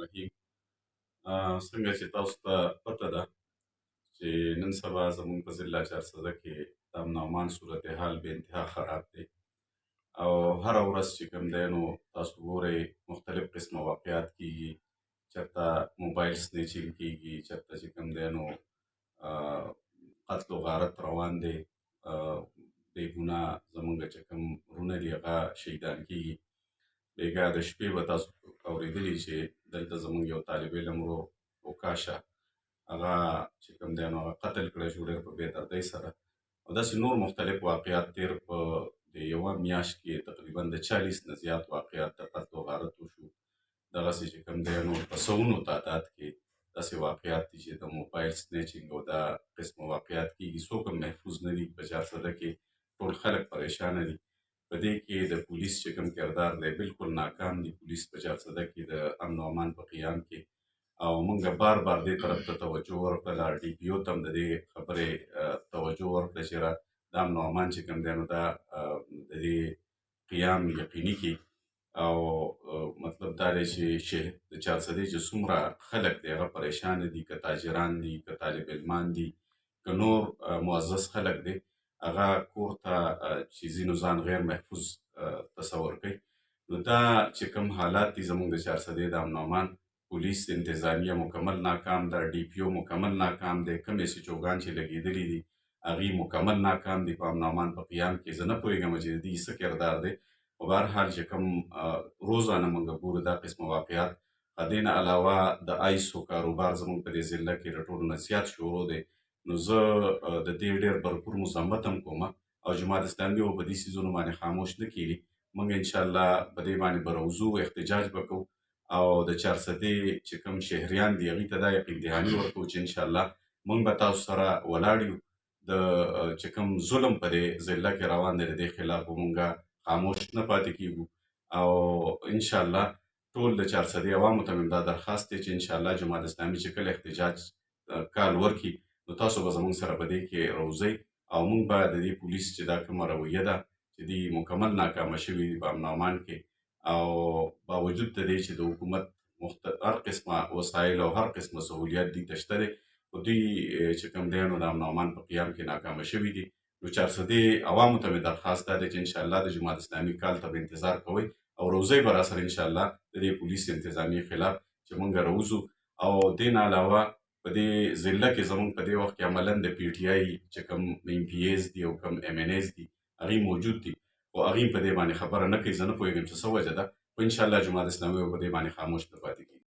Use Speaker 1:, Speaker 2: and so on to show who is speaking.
Speaker 1: الرحیم. څنګه چې تاسو ته پته ده چې نن سبا زموږ په ضلع چارسده کې د امن او امان صورتحال بې انتها خراب دی او هره ورځ چې کوم دی نو تاسو ګورئ مختلف قسمه واقعات کیږي، چېرته موبایل سنیچینګ کیږي، چېرته چې کوم دی نو قتل و غارت روان دی، بې ګناه زموږ چې کوم وروڼه دي هغه شهیدان کیږي. بېګا د شپې به تاسو اورېدلي چې دلته زموږ یو طالب علم ورو اوکاشه هغه چې کوم دی نو هغه قتل کړی شو ډېر په بې دردۍ سره. او داسې نور مختلف واقعات تېر په د یوه میاشت کې تقریبا د 40 نه زیات واقعات د قتل و غارت وشو. دغسې چې کوم دی نو په سوونو تعداد کې داسې واقعات دي چې د موبایل سنیچینګ او دا قسمه واقعات کېږي. څوک هم محفوظ نه دي په چارسده کې، ټول خلک پریشانه دي. په دې کې د پولیس چې کوم کردار دی بالکل ناکام دي. پولیس په چارسده کې د امن او امان په قیام کې او موږ بار بار دې طرف ته توجه ورکړله، ډي پي او ته هم د دې خبرې توجه ورکړه چې د امن او امان چې کوم دی نو دا د دې قیام یقیني کړي. او مطلب دا دی چې د چارسدې چې څومره خلک دی هغه پریشانه دي، که تاجران دي، که طالب علمان دي، که نور معزز خلک دی، هغه کور ته چې ځي نو ځان غیر محفوظ تصور کوي. نو دا چې کوم حالات دي زموږ د چارسدې د امن او امان، پولیس انتظامیه مکمل ناکام ده، ډي پي او مکمل ناکام دی، کوم ایس ایچ اوګان چې لګېدلي دي هغوی مکمل ناکام دي په امن او امان په قیام کې. زه نه پوهېږم چې د دوی څه کردار دی. خو بهرحال چې کوم روزانه موږ ګورو دا قسمه واقعات. دې نه علاوه د آیسو کاروبار زموږ په دې ضلع کې د ټولو نه زیات شروع دی. نو زه د دې ډېر بھرپور مذمت هم کوم او جماعت اسلامي به په دې څیزونو باندې خاموش نه کېږي. موږ انشاءالله په دې باندې به راوځو، احتجاج به کوو او د چارسدې چې کوم شهریان دي هغوی ته دا یقین دهاني ورکوو چې انشاءالله موږ به تاسو سره ولاړ یو. د چې کوم ظلم په دې ضلع کې روان دی د دې خلاف به موږ خاموش نه پاتې کېږو او انشاءالله ټول د چارسدې عوامو ته مې دا درخواست دی چې انشاءالله جماعت اسلامي چې کله احتجاج کال ورکړي نو تاسو به زموږ سره په دې کې راوځئ او موږ به د دې پولیس چې دا کومه رویه ده چې دوی مکمل ناکامه شوي دي په امن او امان کې، او باوجود د دې چې د حکومت هر قسمه وسایل او هر قسمه سهولیات دوی ته شته دی، خو دوی چې کوم دی نو د امن او امان په قیام کې ناکامه شوي دي. نو چارسدې عوامو ته مې درخواست دا دی چې انشاءالله د جماعت اسلامي کال ته به انتظار کوئ او روځئ به راسره انشاءالله د دې پولیس انتظامیې خلاف چې موږ راوځو. او دې نه علاوه په دې ضلع کې زموږ په دې وخت کې عملاً د پي ټي آی چې کوم ایم پي ایز دي او کوم ایم این ایز دي هغوی موجود دي، خو هغوی په دې باندې خبره نه کوي. زه نه پوهېږم چې څه وجه ده، خو انشاءالله جماعت اسلامي به په دې باندې خاموش نه پاتې کېږي.